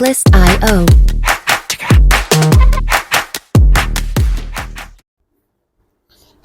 Checklist.io.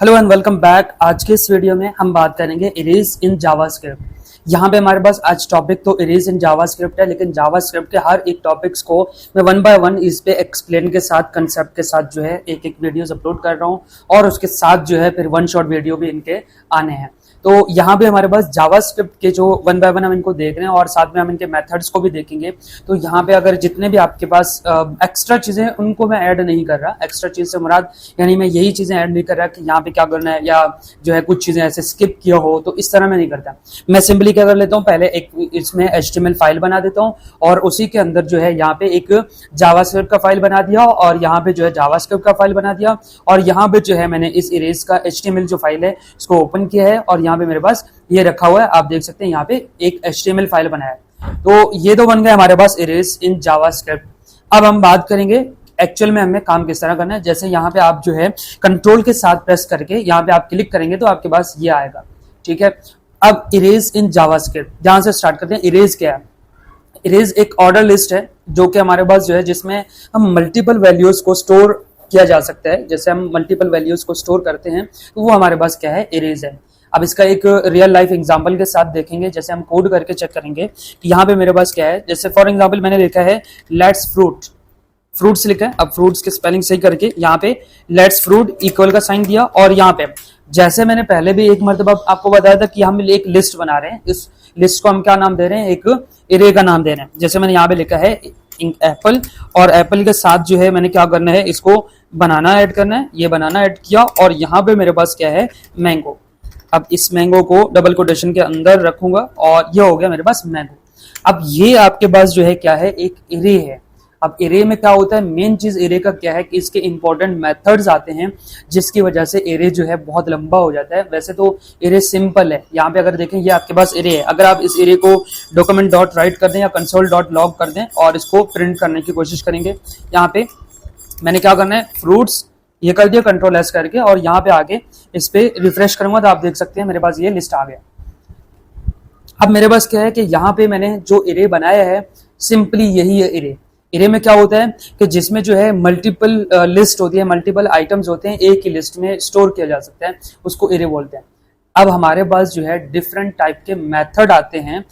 Hello and welcome back. आज के इस वीडियो में हम बात करेंगे इरेज इन जावास्क्रिप्ट। यहाँ पे हमारे पास आज टॉपिक तो इरेज इन जावास्क्रिप्ट है, लेकिन जावास्क्रिप्ट के हर एक टॉपिक्स को मैं वन बाय वन इस पे एक्सप्लेन के साथ, कंसेप्ट के साथ जो है एक एक वीडियोस अपलोड कर रहा हूँ और उसके साथ जो है फिर वन शॉट वीडियो भी इनके आने हैं। तो यहाँ पे हमारे पास जावास्क्रिप्ट के जो वन बाय वन हम इनको देख रहे हैं और साथ में हम इनके मेथड्स को भी देखेंगे। तो यहाँ पे अगर जितने भी आपके पास एक्स्ट्रा चीजें उनको मैं ऐड नहीं कर रहा। एक्स्ट्रा चीज से मुराद यानी मैं यही चीजें ऐड नहीं कर रहा कि यहाँ पे क्या करना है या जो है कुछ चीजें ऐसे स्किप किया हो, तो इस तरह मैं नहीं करता। मैं सिंपली क्या कर लेता हूँ, पहले एक इसमें HTML फाइल बना देता हूँ और उसी के अंदर जो है यहाँ पे एक जावास्क्रिप्ट का फाइल बना दिया और यहाँ पे जो है जावास्क्रिप्ट का फाइल बना दिया और यहाँ पे जो है मैंने इस इरेज का HTML जो फाइल है उसको ओपन किया है और यहाँ पे मेरे पास ये रखा हुआ है। आप देख सकते हैं यहाँ पे एक HTML फाइल बनाया है। तो ये तो बन गया हमारे पास इरेज इन जावास्क्रिप्ट। अब हम बात करेंगे एक्चुअल में हमें काम किस तरह करना है। जैसे यहाँ पे आप जो है कंट्रोल के साथ प्रेस करके यहाँ पे आप क्लिक करेंगे तो आपके पास ये आएगा, ठीक है। अब इरेज इन जावास्क्रिप्ट जहां से स्टार्ट करते हैं। इरेज क्या है? इरेज एक ऑर्डर लिस्ट है जो कि हमारे पास जो है जिसमें हम मल्टीपल वैल्यूज को स्टोर किया जा सकता है। जैसे हम मल्टीपल वैल्यूज को स्टोर करते हैं तो वो हमारे पास क्या है, इरेज है। अब इसका एक रियल लाइफ एग्जांपल के साथ देखेंगे। जैसे हम कोड करके चेक करेंगे कि यहाँ पे मेरे पास क्या है। जैसे फॉर एग्जांपल मैंने लिखा है लेट्स फ्रूट्स लिखा है। अब फ्रूट्स की स्पेलिंग सही करके यहाँ पे लेट्स फ्रूट इक्वल का साइन दिया और यहाँ पे जैसे मैंने पहले भी एक मर्तबा आपको बताया था कि हम एक लिस्ट बना रहे हैं। इस लिस्ट को हम क्या नाम दे रहे हैं, एक इरे का नाम दे रहे हैं। जैसे मैंने यहाँ पे लिखा है एप्पल और एप्पल के साथ जो है मैंने क्या करना है, इसको बनाना ऐड करना है। ये बनाना ऐड किया और यहाँ पे मेरे पास क्या है, मैंगो। अब इस मैंगो को डबल कोटेशन के अंदर रखूंगा और ये हो गया मेरे पास मैंगो। अब ये आपके पास जो है क्या है, एक इरे है। अब इरे में क्या होता है, मेन चीज इरे का क्या है कि इसके इंपॉर्टेंट मेथड्स आते हैं जिसकी वजह से इरे जो है बहुत लंबा हो जाता है। वैसे तो इरे सिंपल है। यहाँ पे अगर देखें ये आपके पास इरे है। अगर आप इस इरे को डॉक्यूमेंट डॉट राइट कर दें या कंसोल डॉट लॉग कर दें और इसको प्रिंट करने की कोशिश करेंगे, यहाँ पे मैंने क्या करना है, फ्रूट्स ये कर दिया कंट्रोल एस करके और यहाँ पे आके इस पे रिफ्रेश करूंगा तो आप देख सकते हैं मेरे पास ये लिस्ट आ गया। अब मेरे पास क्या है कि यहाँ पे मैंने जो इरे बनाया है सिंपली यही है इरे। इरे में क्या होता है कि जिसमें जो है मल्टीपल लिस्ट होती है, मल्टीपल आइटम्स होते हैं, एक ही लिस्ट में स्टोर किया जा सकता है, उसको इरे बोलते हैं। अब हमारे पास जो है डिफरेंट टाइप के मेथड आते हैं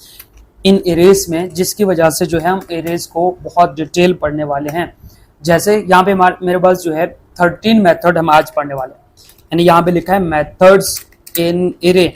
इन इरेज में, जिसकी वजह से जो है हम इरेज को बहुत डिटेल पढ़ने वाले हैं। जैसे यहाँ पे मेरे पास जो है 13 मेथड हम आज पढ़ने वाले हैं। यानी यहाँ पे लिखा है मेथड्स इन इरे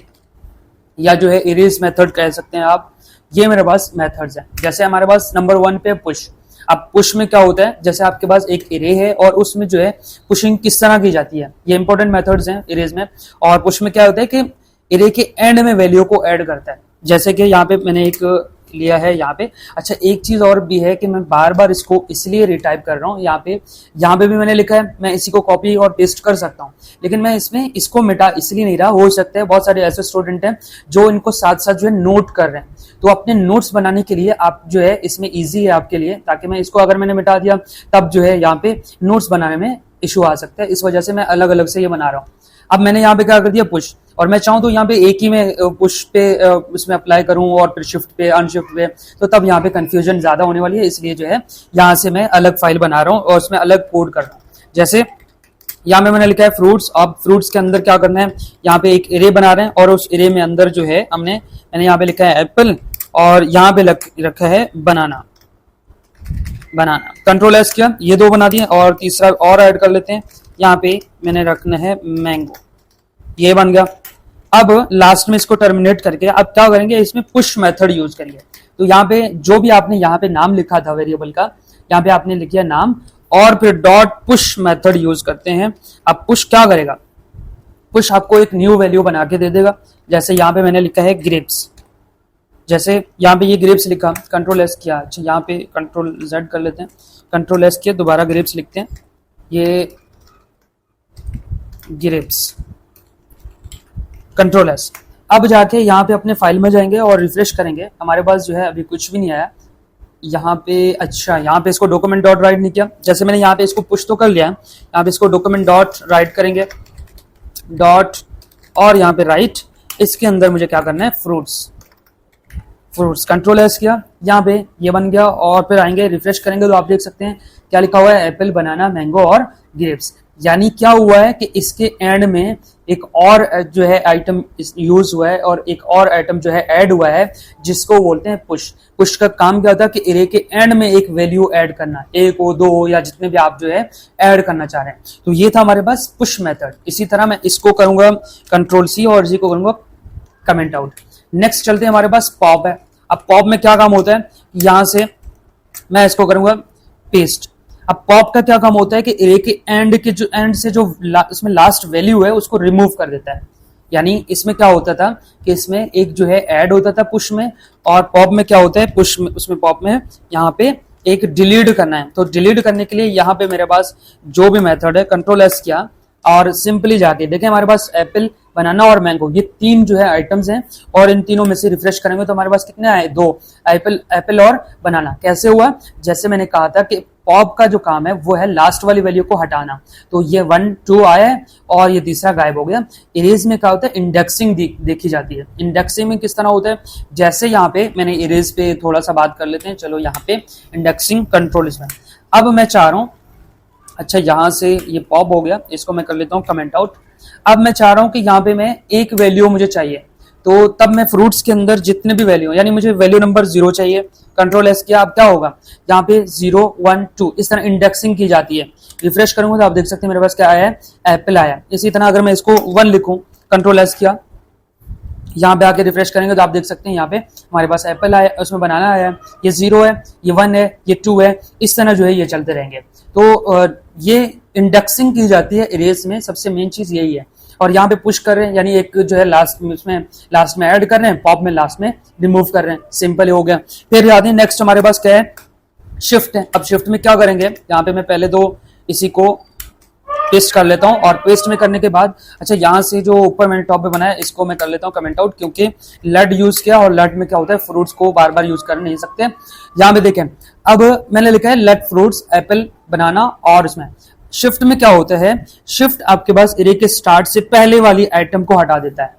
या जो है इरेज मेथड कह सकते हैं आप। ये मेरे पास मेथड्स हैं। जैसे हमारे पास नंबर 1 पे पुश। अब पुश में क्या होता है, जैसे आपके पास एक इरे है और उसमें जो है पुशिंग किस तरह की जाती है, ये इंपॉर्टेंट मेथड्स हैं इरेज में। और पुश में क्या होता है कि इरे के एंड में वैल्यू को ऐड करता है। जैसे कि यहाँ पे मैंने एक लिया है यहाँ पे। अच्छा, एक चीज और भी है कि मैं बार बार इसको इसलिए रिटाइप कर रहा हूँ। यहाँ पे भी मैंने लिखा है, मैं इसी को कॉपी और पेस्ट कर सकता हूँ, लेकिन मैं इसमें इसको मिटा इसलिए नहीं रहा। हो सकता है बहुत सारे ऐसे स्टूडेंट हैं जो इनको साथ साथ जो है नोट कर रहे हैं, तो अपने नोट्स बनाने के लिए आप जो है इसमें ईजी है आपके लिए, ताकि मैं इसको अगर मैंने मिटा दिया तब जो है यहाँ पे नोट्स बनाने में इशू आ सकता है। इस वजह से मैं अलग अलग से ये बना रहा हूँ। अब मैंने यहाँ पे क्या कर दिया, पुश, और मैं चाहूँ तो यहाँ पे एक ही में पुश पे उसमें अप्लाई करूँ और फिर शिफ्ट पे अनशिफ्ट पे, तो तब यहाँ पे कंफ्यूजन ज्यादा होने वाली है। इसलिए जो है यहाँ से मैं अलग फाइल बना रहा हूँ और उसमें अलग कोड कर रहा हूँ। जैसे यहाँ पे मैंने लिखा है फ्रूट्स। अब फ्रूट्स के अंदर क्या करना है, यहाँ पे एक इरे बना रहे हैं और उस इरे में अंदर जो है मैंने यहाँ पे लिखा है एप्पल और यहाँ पे रखा है बनाना। कंट्रोल एस किया, ये 2 बना दिए और तीसरा और ऐड कर लेते हैं। यहाँ पे मैंने रखना है मैंगो, ये बन गया। अब लास्ट में इसको टर्मिनेट करके अब क्या करेंगे, इसमें पुश मेथड यूज करेंगे। तो यहाँ पे जो भी आपने यहाँ पे नाम लिखा था वेरिएबल का, यहाँ पे आपने लिखा नाम और फिर डॉट पुश मेथड यूज करते हैं। अब पुश क्या करेगा, पुश आपको एक न्यू वैल्यू बना के दे देगा। जैसे यहाँ पे मैंने लिखा है ग्रेप्स। जैसे यहाँ पे ये ग्रेप्स लिखा, कंट्रोल एस किया। अच्छा, यहाँ पे कंट्रोल जेड कर लेते हैं, कंट्रोल एस किया, दोबारा ग्रेप्स लिखते हैं, ये ग्रेप्स, कंट्रोल एस। अब जाके यहाँ पे अपने फाइल में जाएंगे और रिफ्रेश करेंगे। हमारे पास जो है अभी कुछ भी नहीं आया यहाँ पे। अच्छा, यहाँ पे इसको डॉक्यूमेंट डॉट राइट नहीं किया। जैसे मैंने यहाँ पे इसको पुश तो कर लिया है, यहाँ पे इसको डॉक्यूमेंट डॉट राइट करेंगे, डॉट और यहाँ पे राइट। इसके अंदर मुझे क्या करना है, फ्रूट्स। फ्रूट्स, कंट्रोल एस किया, यहाँ पे ये बन गया और फिर आएंगे रिफ्रेश करेंगे तो आप देख सकते हैं क्या लिखा हुआ है, एप्पल, बनाना, मैंगो और ग्रेप्स। यानी क्या हुआ है कि इसके एंड में एक और जो है आइटम यूज हुआ है और एक और आइटम जो है ऐड हुआ है जिसको बोलते हैं पुश। पुश का काम क्या होता है कि एरे के एंड में एक वैल्यू ऐड करना, एक हो, दो हो, या जितने भी आप जो है ऐड करना चाह रहे हैं। तो ये था हमारे पास पुश मेथड। इसी तरह मैं इसको करूंगा कंट्रोल सी और इसी को करूंगा कमेंट आउट। नेक्स्ट चलते हैं, हमारे पास पॉप है। अब पॉप में क्या काम होता है, यहां से मैं इसको करूंगा पेस्ट। अब पॉप का क्या काम होता है कि एरे के एंड से जो इसमें लास्ट वैल्यू है उसको रिमूव कर देता है। यानी इसमें क्या होता था कि इसमें एक जो है ऐड होता था पुश में, और पॉप में क्या होता है, पुश में, उसमें पॉप में यहाँ पे एक डिलीट करना है। तो डिलीट करने के लिए यहाँ पे मेरे पास जो भी मेथड है, कंट्रोल एस किया और सिंपली जाके देखें हमारे पास एप्पल, बनाना और मैंगो, ये तीन जो है आइटम्स हैं, और इन तीनों में से रिफ्रेश करेंगे तो हमारे पास कितने आए, दो, एप्पल और बनाना। कैसे हुआ, जैसे मैंने कहा था कि पॉप का जो काम है वो है लास्ट वाली वैल्यू को हटाना। तो ये 1 2 आया है और ये तीसरा गायब हो गया। इरेज में क्या होता है, इंडेक्सिंग देखी जाती है। इंडेक्सिंग में किस तरह होता है, जैसे यहाँ पे मैंने इरेज पे थोड़ा सा बात कर लेते हैं, चलो यहाँ पे इंडेक्सिंग कंट्रोल इसमें। अब मैं चाह रहा हूँ, अच्छा यहाँ से ये पॉप हो गया, इसको मैं कर लेता हूँ कमेंट आउट। अब मैं चाह रहा हूँ कि यहाँ पे मैं एक वैल्यू मुझे चाहिए, तो तब मैं फ्रूट्स के अंदर जितने भी वैल्यू, यानी मुझे वैल्यू नंबर 0 चाहिए, कंट्रोल एस किया। अब क्या होगा, यहाँ पे 0 1 2 इस तरह इंडेक्सिंग की जाती है। रिफ्रेश करूंगा तो आप देख सकते हैं मेरे पास क्या आया है, एप्पल आया। इसी तरह अगर मैं इसको 1 लिखूं, कंट्रोल एस किया, यहाँ पे आके रिफ्रेश करेंगे तो आप देख सकते हैं यहाँ पे हमारे पास एप्पल आया, उसमें बनाना आया, ये 0 है, ये 1 है, ये 2 है, इस तरह जो है ये चलते रहेंगे। तो ये इंडेक्सिंग की जाती है इरेज में, सबसे मेन चीज यही है। और यहाँ पे पुश कर रहे हैं, यानी एक जो है लास्ट में ऐड कर रहे हैं, पॉप में लास्ट में रिमूव कर रहे हैं, सिंपल हो गया। फिर याद है नेक्स्ट हमारे पास क्या है, शिफ्ट है। अब शिफ्ट में क्या करेंगे, यहाँ पे मैं पहले तो इसी को पेस्ट कर लेता हूं, और पेस्ट में करने के बाद अच्छा यहाँ से जो ऊपर मैंने टॉप पे बनाया इसको मैं कर लेता हूँ कमेंट आउट, क्योंकि लड यूज किया और लड में क्या होता है, फ्रूट्स को बार बार यूज कर नहीं सकते। यहाँ पे देखें, अब मैंने लिखा है लेट फ्रूट्स, एप्पल, बनाना, और इसमें शिफ्ट में क्या होता है, शिफ्ट आपके पास एरे के स्टार्ट से पहले वाली आइटम को हटा देता है।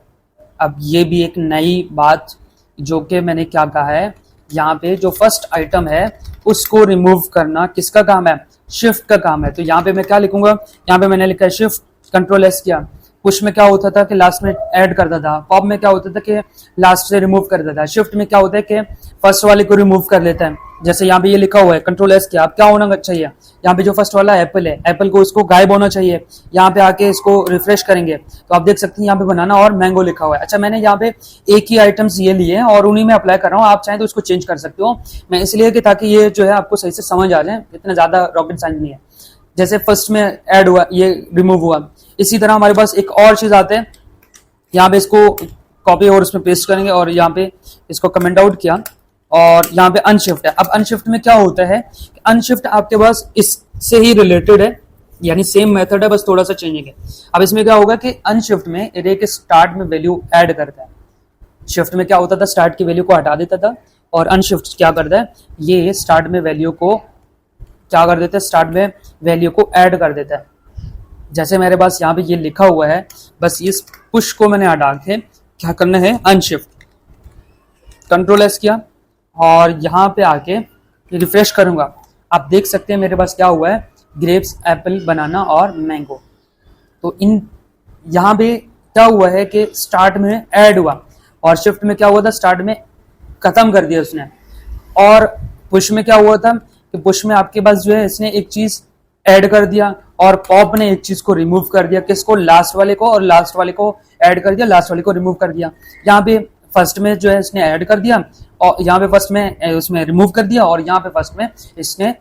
अब ये भी एक नई बात जो कि मैंने क्या कहा है, यहाँ पे जो फर्स्ट आइटम है उसको रिमूव करना किसका काम है, शिफ्ट का काम है। तो यहाँ पे मैं क्या लिखूंगा, यहाँ पे मैंने लिखा है शिफ्ट, कंट्रोल एस किया। पुश में क्या होता था कि लास्ट में ऐड करता था, पॉप में क्या होता था कि लास्ट से रिमूव करता था, शिफ्ट में क्या होता है कि फर्स्ट वाले को रिमूव कर लेता है। जैसे यहाँ पे ये लिखा हुआ है, कंट्रोल एस किया, अब क्या होना चाहिए, यहाँ पे जो फर्स्ट वाला एप्पल है, एप्पल को इसको गायब होना चाहिए। यहाँ पे आके इसको रिफ्रेश करेंगे तो आप देख सकते हैं यहाँ पे बनाना और मैंगो लिखा हुआ है। अच्छा मैंने यहाँ पे एक ही आइटम्स ये लिए हैं और उन्हीं में अप्लाई कर रहा हूँ, आप चाहें तो इसको चेंज कर सकते हो। मैं इसलिए कि ताकि ये जो है आपको सही से समझ आ जाए, इतना ज्यादा रॉकेट साइंस नहीं है। जैसे फर्स्ट में ऐड हुआ, ये रिमूव हुआ, इसी तरह हमारे पास एक और चीज आते हैं, यहाँ पे इसको कॉपी और इसमें पेस्ट करेंगे और यहाँ पे इसको कमेंट आउट किया, और यहाँ पे अनशिफ्ट है। अब अनशिफ्ट में क्या होता है, अनशिफ्ट आपके पास इससे ही रिलेटेड है, यानी सेम मेथड है, बस थोड़ा सा चेंजिंग है। अब इसमें क्या होगा कि अनशिफ्ट में एरे के स्टार्ट में वैल्यू ऐड करता है। शिफ्ट में क्या होता था, स्टार्ट की वैल्यू को हटा देता था, और अनशिफ्ट क्या करता है, ये स्टार्ट में वैल्यू को क्या कर देता है, स्टार्ट में वैल्यू को ऐड कर देता है। जैसे मेरे पास यहाँ पे ये लिखा हुआ है, बस इस पुश को मैंने हटा के क्या करना है, अनशिफ्ट, कंट्रोल एस किया और यहाँ पे आके रिफ्रेश करूंगा। आप देख सकते हैं मेरे पास क्या हुआ है, ग्रेप्स, एप्पल, बनाना और मैंगो। तो इन यहाँ पे क्या हुआ है कि स्टार्ट में ऐड हुआ, और शिफ्ट में क्या हुआ था, स्टार्ट में खत्म कर दिया उसने। और पुश में क्या हुआ था कि पुश में आपके पास जो है इसने एक चीज ऐड कर दिया, और पॉप ने एक चीज को रिमूव कर दिया, किसको, लास्ट वाले को, और लास्ट वाले को ऐड कर दिया, लास्ट वाले को रिमूव कर दिया। यहाँ पे फर्स्ट में जो है इसने ऐड कर दिया, और यहाँ पे फर्स्ट में उसमें रिमूव कर दिया, और यहाँ पे फर्स्ट में इसने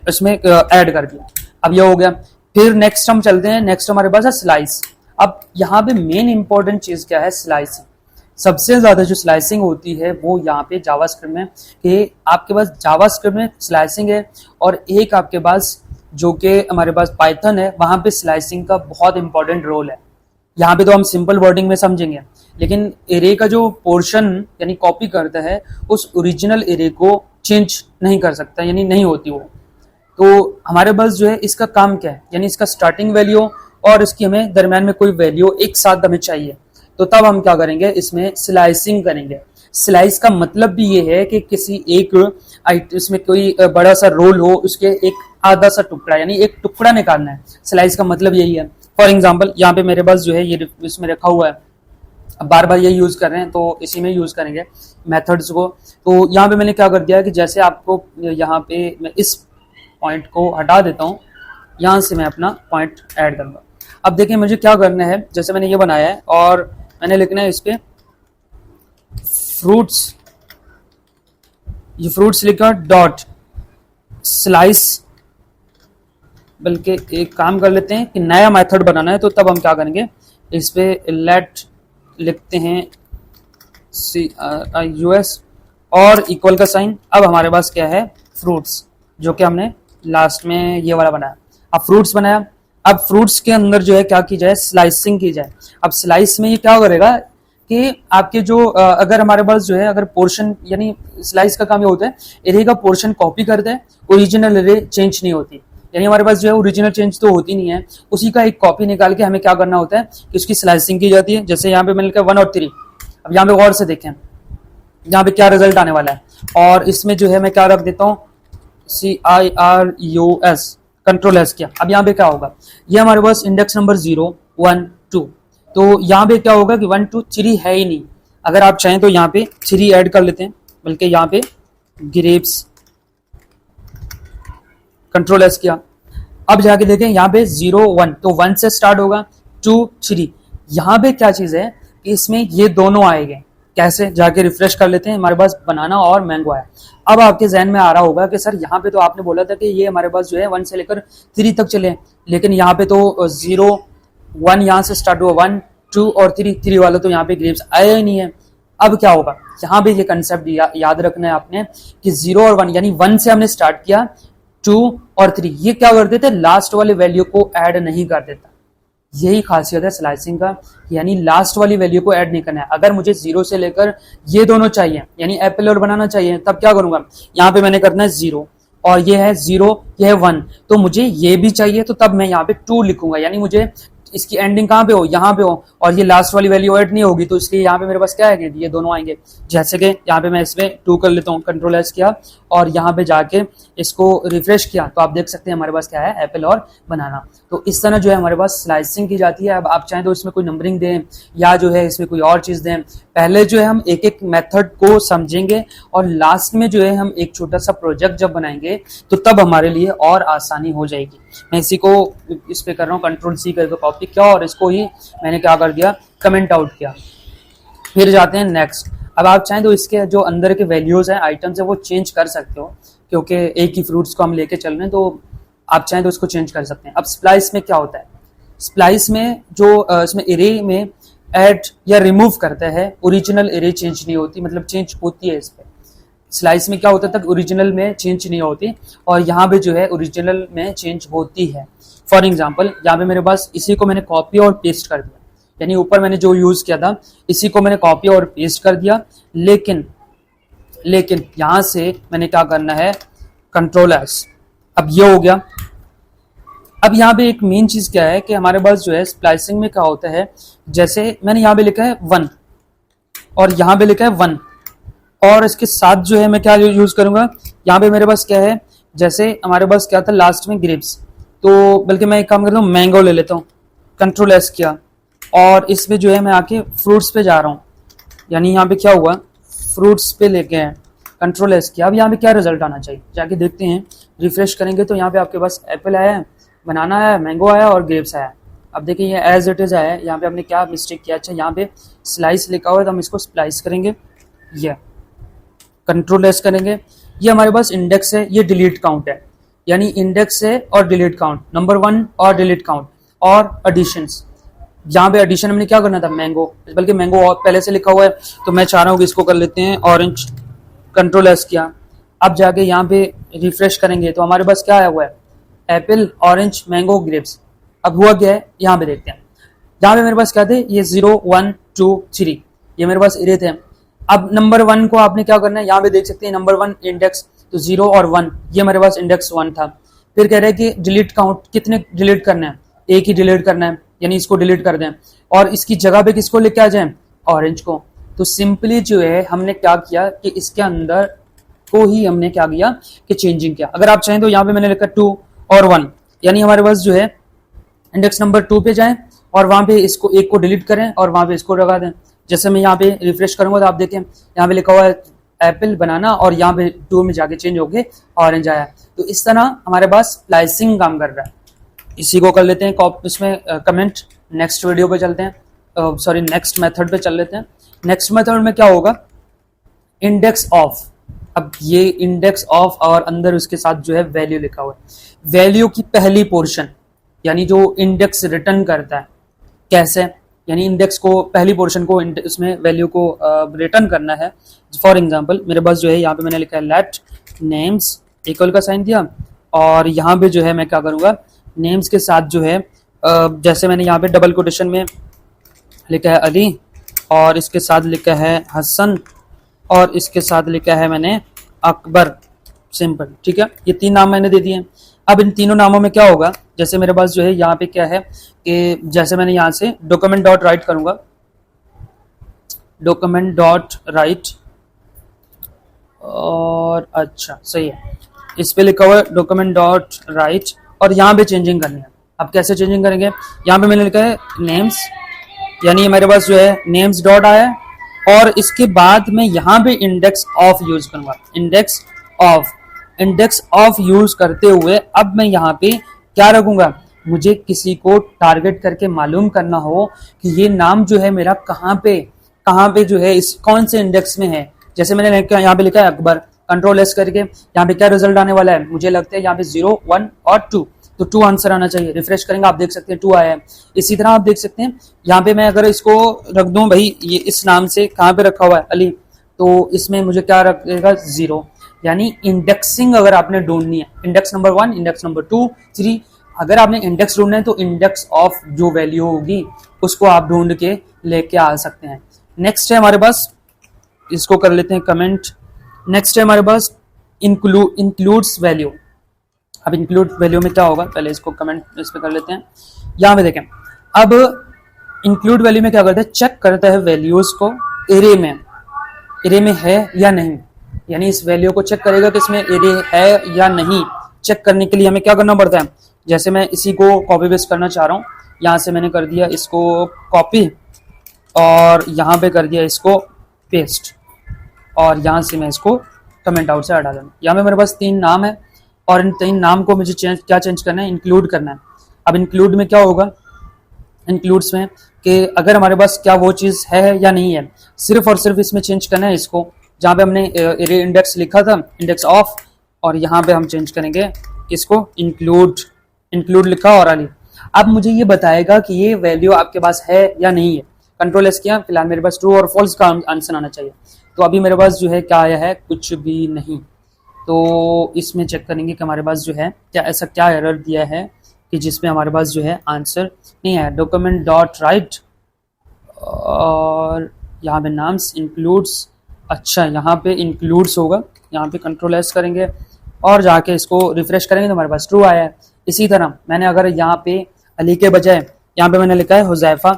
इसमें ऐड कर दिया। अब ये हो गया। फिर नेक्स्ट हम चलते हैं, नेक्स्ट हमारे पास है स्लाइस। अब यहाँ पे मेन इंपॉर्टेंट चीज क्या है, स्लाइसिंग। सबसे ज्यादा जो स्लाइसिंग होती है वो यहाँ पे जावास्क्रिप्ट में, कि आपके पास जावास्क्रिप्ट में स्लाइसिंग है, और एक आपके पास जो कि हमारे पास पाइथन है, वहां पे स्लाइसिंग का बहुत इंपॉर्टेंट रोल है। यहाँ पे तो हम सिंपल वर्डिंग में समझेंगे, लेकिन एरे का जो पोर्शन यानी कॉपी करता है उस ओरिजिनल एरे को चेंज नहीं कर सकता, यानी नहीं होती वो। तो हमारे पास जो है इसका काम क्या है, यानी इसका स्टार्टिंग वैल्यू और इसकी हमें दरम्यान में कोई वैल्यू एक साथ हमें चाहिए। तो तब हम क्या करेंगे, इसमें स्लाइसिंग करेंगे। स्लाइस का मतलब भी ये है कि किसी एक इसमें कोई बड़ा सा रोल हो, उसके एक आधा सा टुकड़ा, यानी एक टुकड़ा निकालना है। स्लाइस का मतलब यही है। फॉर एग्जाम्पल यहाँ पे मेरे पास जो है ये इसमें रखा हुआ है, अब बार बार ये यूज कर रहे हैं तो इसी में यूज करेंगे मेथड्स को। तो यहाँ पे मैंने क्या कर दिया है कि जैसे आपको यहाँ पे मैं इस पॉइंट को हटा देता हूँ, यहाँ से मैं अपना पॉइंट ऐड करूँगा। अब देखिए मुझे क्या करना है, जैसे मैंने ये बनाया है और मैंने लिखना है इस पे फ्रूट्स, ये फ्रूट्स लिखा डॉट स्लाइस, बल्कि एक काम कर लेते हैं कि नया मेथड बनाना है, तो तब हम क्या करेंगे, इस पे लेट लिखते हैं CRUS और इक्वल का साइन। अब हमारे पास क्या है, फ्रूट्स, जो कि हमने लास्ट में ये वाला बनाया। अब फ्रूट्स बनाया, अब फ्रूट्स के अंदर जो है क्या की जाए, स्लाइसिंग की जाए। अब स्लाइस में ये क्या करेगा कि आपके जो अगर हमारे पास जो है अगर पोर्शन, यानी स्लाइस का काम ये होता है एरे का पोर्शन कॉपी करता है, ओरिजिनल एरे चेंज नहीं होती, यानी हमारे पास जो है ओरिजिनल चेंज तो होती नहीं है, उसी का एक कॉपी निकाल के हमें क्या करना होता है कि उसकी स्लाइसिंग की जाती है। जैसे यहाँ पे मैंने लिखा 1 और 3। अब यहाँ पे गौर से देखें यहाँ पे क्या रिजल्ट आने वाला है, और इसमें जो है मैं क्या रख देता हूँ CIRUS, कंट्रोल एस किया। अब यहाँ पे क्या होगा, ये हमारे पास इंडेक्स नंबर 0 1 2, तो यहाँ पे क्या होगा कि 1 2 3 है ही नहीं। अगर आप चाहें तो यहाँ पे 3 ऐड कर लेते हैं, बल्कि यहाँ पे ग्रेप्स, कंट्रोल एस किया। अब जाके देखें यहाँ पे 0 1, तो 1 से स्टार्ट होगा, 2 3। यहाँ पे क्या चीज है कि इसमें ये दोनों आएंगे, कैसे, जाके रिफ्रेश कर लेते हैं, हमारे पास बनाना और मैंगो आया। अब आपके जहन में आ रहा होगा कि सर यहाँ पे तो आपने बोला था कि ये हमारे पास जो है 1 से लेकर 3 तक चले, लेकिन यहाँ पे तो 0 1 यहाँ से स्टार्ट हुआ, 1 2 और 3 वाला तो यहाँ पे ग्रेप्स आया ही नहीं है। अब क्या होगा, यहाँ पे ये कंसेप्ट याद रखना है आपने कि 0 और 1, यानी 1 से हमने स्टार्ट किया, 2 और 3 ये क्या कर देते, लास्ट वाले वैल्यू को ऐड नहीं कर देता। यही खासियत है स्लाइसिंग का, यानी लास्ट वाली वैल्यू को ऐड नहीं करना है। अगर मुझे 0 से लेकर ये दोनों चाहिए, यानी एप्पल और बनाना चाहिए, तब क्या करूंगा, यहाँ पे मैंने करना है 0 और ये है 0, ये है 1, तो मुझे ये भी चाहिए, तो तब मैं यहाँ पे 2 लिखूंगा, यानी मुझे इसकी एंडिंग कहाँ पे हो, यहाँ पे हो, और ये लास्ट वाली वैल्यू ऐड नहीं होगी, तो इसलिए यहाँ पे मेरे पास क्या है, ये दोनों आएंगे। जैसे कि यहाँ पे मैं इसमें 2 कर लेता हूँ, कंट्रोल एस किया और यहाँ पे जाके इसको रिफ्रेश किया, तो आप देख सकते हैं हमारे पास क्या है, एप्पल और बनाना। तो इस तरह जो है हमारे पास स्लाइसिंग की जाती है। अब आप चाहें तो इसमें कोई नंबरिंग दें या जो है इसमें कोई और चीज़ दें। पहले जो है हम एक एक मेथड को समझेंगे और लास्ट में जो है हम एक छोटा सा प्रोजेक्ट जब बनाएंगे तो तब हमारे लिए और आसानी हो जाएगी। मैं इसी को इस पे कर रहा हूँ, कंट्रोल C करके कॉपी किया और इसको ही मैंने क्या कर दिया, कमेंट आउट किया। फिर जाते हैं नेक्स्ट। अब आप चाहें तो इसके जो अंदर के वैल्यूज हैं, आइटम्स है, वो चेंज कर सकते हो, क्योंकि एक ही फ्रूट्स को हम लेके चल रहे हैं, तो आप चाहें तो इसको चेंज कर सकते हैं। अब स्प्लाइस में क्या होता है, स्प्लाइस में जो इसमें एरे में ऐड या रिमूव करता है, ओरिजिनल एरे चेंज नहीं होती, मतलब चेंज होती है इस पे। स्लाइस में क्या होता है, तक ओरिजिनल में चेंज नहीं होती, और यहाँ पे जो है ओरिजिनल में चेंज होती है। फॉर एग्जांपल यहाँ पे मेरे पास इसी को मैंने कॉपी और पेस्ट कर दिया, यानी ऊपर मैंने जो यूज किया था इसी को मैंने कॉपी और पेस्ट कर दिया, लेकिन यहाँ से मैंने क्या करना है, कंट्रोल एस। अब ये हो गया। अब यहाँ पे एक मेन चीज क्या है कि हमारे पास जो है स्प्लाइसिंग में क्या होता है, जैसे मैंने यहाँ पे लिखा है 1 और यहाँ पे लिखा है 1, और इसके साथ जो है मैं क्या यूज करूंगा, यहाँ पे मेरे पास क्या है, जैसे हमारे पास क्या था लास्ट में ग्रेप्स, तो बल्कि मैं एक काम करता हूँ, मैंगो ले लेता हूँ, कंट्रोल एस किया और इसमें जो है मैं आके फ्रूट्स पे जा रहा हूँ, यानी यहाँ पे क्या हुआ, फ्रूट्स पे लेके हैं, कंट्रोल एस किया। अब यहाँ पे क्या रिजल्ट आना चाहिए, जाके देखते हैं, रिफ्रेश करेंगे तो यहाँ पे आपके पास एप्पल आया है, बनाना आया, मैंगो आया और ग्रेप्स आया। अब देखिए ये एज इट इज आया है, यहाँ पे हमने क्या मिस्टेक किया, अच्छा यहाँ पे स्लाइस लिखा हुआ है तो हम इसको स्प्लाइस करेंगे, ये कंट्रोल एस करेंगे। ये हमारे पास इंडेक्स है, ये डिलीट काउंट है, यानी इंडेक्स है और डिलीट काउंट, नंबर 1 और डिलीट काउंट और एडिशंस। यहाँ पे एडिशन हमने क्या करना था, मैंगो, बल्कि मैंगो पहले से लिखा हुआ है तो मैं चाह रहा हूँ कि इसको कर लेते हैं ऑरेंज, कंट्रोल एस किया। अब जाके यहाँ पे रिफ्रेश करेंगे तो हमारे पास क्या आया हुआ है, एप्पल, ऑरेंज, मैंगो, ग्रेप्स। अब हुआ क्या है, यहाँ पे देखते हैं, यहाँ पे मेरे पास क्या थे, ये 0 1 2 3 ये मेरे पास एरे थे। अब नंबर 1 को आपने क्या करना है, यहाँ पे देख सकते हैं नंबर 1 इंडेक्स, तो 0 और 1 ये मेरे पास इंडेक्स 1 था। फिर कह रहे हैं कि डिलीट काउंट कितने डिलीट करना है, एक ही डिलीट करना है, यानी इसको डिलीट कर दें और इसकी जगह पे किसको लेके आ जाए, ऑरेंज को। तो सिंपली जो है हमने क्या किया कि इसके अंदर को ही हमने क्या किया कि चेंजिंग किया। अगर आप चाहें तो यहाँ पे मैंने लिखा 2 और 1, यानी हमारे पास जो है इंडेक्स नंबर 2 पे जाएं और वहां पे इसको एक को डिलीट करें और वहां पे इसको लगा दें। जैसे मैं यहाँ पे रिफ्रेश करूंगा तो आप देखें यहाँ पे लिखा हुआ है एप्पल बनाना और यहाँ पे 2 में जाके चेंज हो गए ऑरेंज आया। तो इस तरह हमारे पास स्प्लाइसिंग काम कर रहा है। इसी को कर लेते हैं इसमें कमेंट। नेक्स्ट वीडियो पे चलते हैं, सॉरी नेक्स्ट मेथड पे चल लेते हैं। नेक्स्ट मेथड में क्या होगा, इंडेक्स ऑफ। अब ये इंडेक्स ऑफ और अंदर उसके साथ जो है वैल्यू लिखा हुआ है। वैल्यू की पहली पोर्शन यानी जो इंडेक्स रिटर्न करता है, कैसे, यानी इंडेक्स को पहली पोर्शन को उसमें वैल्यू को रिटर्न करना है। फॉर एग्जांपल मेरे पास जो है यहाँ पे मैंने लिखा है लेट नेम्स, इक्वल का साइन दिया और यहाँ पे जो है मैं क्या करूँगा, नेम्स के साथ जो है जैसे मैंने यहाँ पे डबल कोटेशन में लिखा है अली और इसके साथ लिखा है हसन और इसके साथ लिखा है मैंने अकबर, सिंपल, ठीक है। ये 3 नाम मैंने दे दिए हैं। अब इन तीनों नामों में क्या होगा, जैसे मेरे पास जो है यहाँ पे क्या है कि जैसे मैंने यहाँ से डॉक्यूमेंट डॉट राइट करूंगा, डॉक्यूमेंट डॉट राइट और अच्छा सही है, इस पे लिखा हुआ है डॉक्यूमेंट डॉट राइट और यहाँ पे चेंजिंग करनी है। अब कैसे चेंजिंग करेंगे, यहाँ पे मैंने लिखा है नेम्स, यानी मेरे पास जो है नेम्स डॉट आया है और इसके बाद मैं यहाँ पे इंडेक्स ऑफ यूज करूंगा। इंडेक्स ऑफ यूज करते हुए अब मैं यहाँ पे क्या रखूंगा, मुझे किसी को टारगेट करके मालूम करना हो कि ये नाम जो है मेरा कहाँ पे जो है इस कौन से इंडेक्स में है। जैसे मैंने यहाँ पे लिखा है अकबर, कंट्रोल एस करके यहाँ पे क्या रिजल्ट आने वाला है, मुझे लगता है यहाँ पे 0, 1 और 2, तो 2 आंसर आना चाहिए। रिफ्रेश करेंगे आप देख सकते हैं 2 आया है। इसी तरह आप देख सकते हैं यहाँ पे मैं अगर इसको रख दूं भाई ये इस नाम से कहाँ पे रखा हुआ है अली, तो इसमें मुझे क्या रखेगा 0। यानी इंडेक्सिंग अगर आपने ढूंढनी है, इंडेक्स नंबर 1, इंडेक्स नंबर 2, 3, अगर आपने इंडेक्स ढूंढना है तो इंडेक्स ऑफ जो वैल्यू होगी उसको आप ढूंढ के लेके आ सकते हैं। नेक्स्ट है हमारे पास, इसको कर लेते हैं कमेंट। नेक्स्ट है हमारे पास इंक्लूड्स वैल्यू। अब इंक्लूड वैल्यू में क्या होगा, पहले इसको कमेंट इस पे कर लेते हैं। यहाँ पे देखें, अब इंक्लूड वैल्यू में क्या करता है, चेक करता है वैल्यूज को एरे में है या नहीं, यानी इस वैल्यू को चेक करेगा कि इसमें एरे है या नहीं। चेक करने के लिए हमें क्या करना पड़ता है, जैसे मैं इसी को कॉपी पेस्ट करना चाह रहा हूँ, यहाँ से मैंने कर दिया इसको कॉपी और यहाँ पे कर दिया इसको पेस्ट और यहाँ से मैं इसको कमेंट आउट से हटा दूँ। यहाँ पे मेरे पास 3 नाम है और इन 3 नाम को मुझे चेंज करना है, इंक्लूड करना है। अब इंक्लूड में क्या होगा, इंक्लूड्स में कि अगर हमारे पास क्या वो चीज़ है या नहीं है, सिर्फ और सिर्फ इसमें चेंज करना है इसको, जहाँ पे हमने एरे इंडेक्स लिखा था इंडेक्स ऑफ और यहाँ पे हम चेंज करेंगे इसको इंक्लूड लिखा और अली। अब मुझे ये बताएगा कि ये वैल्यू आपके पास है या नहीं है। कंट्रोल एस किया, फिलहाल मेरे पास ट्रू और फॉल्स का आंसर आना चाहिए, तो अभी मेरे पास जो है क्या आया है, कुछ भी नहीं। तो इसमें चेक करेंगे कि हमारे पास जो है क्या ऐसा क्या एरर दिया है कि जिसमें हमारे पास जो है आंसर नहीं है। डॉक्यूमेंट डॉट राइट और यहाँ पे नाम्स इंक्लूड्स, अच्छा यहाँ पे इंक्लूड्स होगा, यहाँ पे कंट्रोल एस करेंगे और जाके इसको रिफ्रेश करेंगे तो हमारे पास ट्रू आया है। इसी तरह मैंने अगर यहाँ पे अली के बजाय यहाँ पे मैंने लिखा है हुजैफा,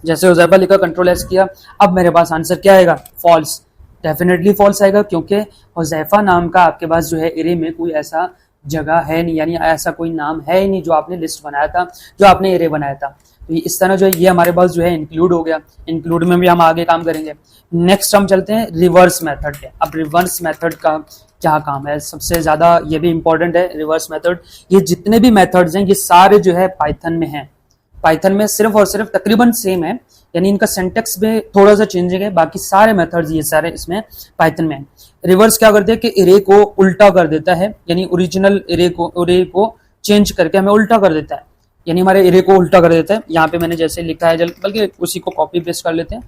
जैसे हुजैफा लिखा कंट्रोल एस किया, अब मेरे पास आंसर क्या आएगा, फॉल्स, डेफिनेटली फॉल्स आएगा क्योंकि हुजैफा नाम का आपके पास जो है एरे में कोई ऐसा जगह है नहीं, यानी ऐसा कोई नाम है ही नहीं जो आपने लिस्ट बनाया था, जो आपने एरे बनाया था। तो इस तरह जो है ये हमारे पास जो है इंक्लूड हो गया। इंक्लूड में भी हम आगे काम करेंगे। नेक्स्ट हम चलते हैं रिवर्स मेथड पे। अब रिवर्स मेथड का क्या काम है, सबसे ज्यादा ये भी इंपॉर्टेंट है रिवर्स मेथड। ये जितने भी मेथड्स हैं ये सारे जो है पाइथन में हैं। पाइथन में सिर्फ और सिर्फ तकरीबन सेम है, यानी इनका सिंटेक्स में थोड़ा सा चेंजिंग है, बाकी सारे मेथड्स ये सारे इसमें पाइथन में है। रिवर्स क्या करते हैं कि एरे को उल्टा कर देता है, यानी ओरिजिनल एरे को चेंज करके हमें उल्टा कर देता है, यानी हमारे एरे को उल्टा कर देता है। यहाँ पे मैंने जैसे लिखा है, बल्कि उसी को कॉपी पेस्ट कर लेते हैं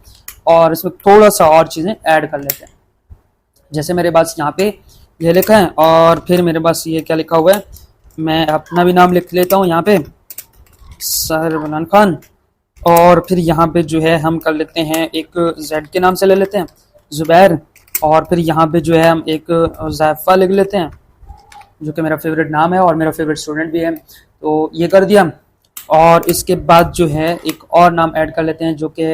और इसमें थोड़ा सा और चीजें ऐड कर लेते हैं। जैसे मेरे पास यहाँ पे ये लिखा है और फिर मेरे पास ये क्या लिखा हुआ है, मैं अपना भी नाम लिख लेता हूँ यहाँ पे, सरवनान खान, और फिर यहाँ पे जो है हम कर लेते हैं एक जेड के नाम से ले लेते हैं जुबैर, और फिर यहाँ पे जो है हम एक ज़ैफ़ा लिख लेते हैं जो कि मेरा फेवरेट नाम है और मेरा फेवरेट स्टूडेंट भी है। तो ये कर दिया और इसके बाद जो है एक और नाम ऐड कर लेते हैं जो कि